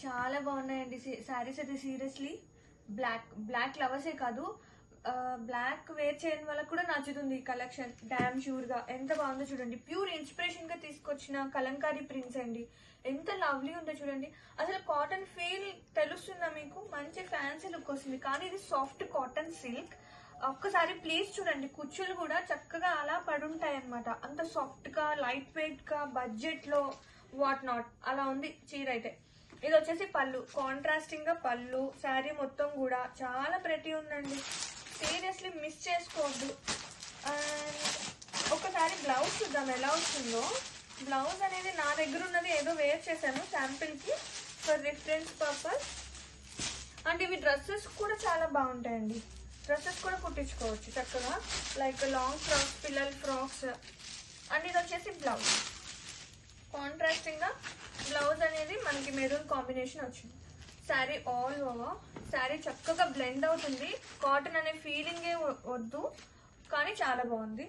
చాలా బాగున్నాయండి శారీస్ అయితే. సీరియస్లీ బ్లాక్ లవర్సే కాదు, బ్లాక్ వేర్ చేయని వాళ్ళకి కూడా నచ్చుతుంది ఈ కలెక్షన్ డామ్ షూర్ గా. ఎంత బాగుందో చూడండి. ప్యూర్ ఇన్స్పిరేషన్ గా తీసుకొచ్చిన కలంకారీ ప్రింట్స్ అండి. ఎంత లవ్లీ ఉందో చూడండి. అసలు కాటన్ ఫీల్ తెలుస్తుందా మీకు? మంచి ఫ్యాన్సీ లుక్ వస్తుంది. కానీ ఇది సాఫ్ట్ కాటన్ సిల్క్. ఒక్కసారి ప్లీజ్ చూడండి, కుచ్చులు కూడా చక్కగా అలా పడుంటాయి అనమాట. అంత సాఫ్ట్ గా, లైట్ వెయిట్ గా, బడ్జెట్ లో వాట్ నాట్ అలా ఉంది చీర అయితే. ఇది వచ్చేసి పళ్ళు, కాంట్రాస్టింగ్ గా పళ్ళు. శారీ మొత్తం కూడా చాలా ప్రెటీ ఉందండి. సీరియస్లీ మిస్ చేసుకోవద్దు. అండ్ ఒకసారి బ్లౌజ్ చూద్దాం ఎలా వస్తుందో. బ్లౌజ్ అనేది నా దగ్గర ఉన్నది ఏదో వేర్ చేశాను శాంపిల్ కి ఫర్ రిఫరెన్స్ పర్పస్. అండ్ ఇవి డ్రెస్సెస్ కూడా చాలా బాగుంటాయండి. డ్రెస్సెస్ కూడా కుట్టించుకోవచ్చు చక్కగా, లైక్ లాంగ్ ఫ్రాక్స్, పిల్లల ఫ్రాక్స్. అండ్ ఇది వచ్చేసి బ్లౌజ్. కాంట్రాస్టింగ్ గా బ్లౌజ్ అనేది మనకి మెరూన్ కాంబినేషన్ వచ్చింది. శారీ ఆల్ ఓవర్ శారీ చక్కగా బ్లెండ్ అవుతుంది. కాటన్ అనే ఫీలింగే వద్దు, కానీ చాలా బాగుంది.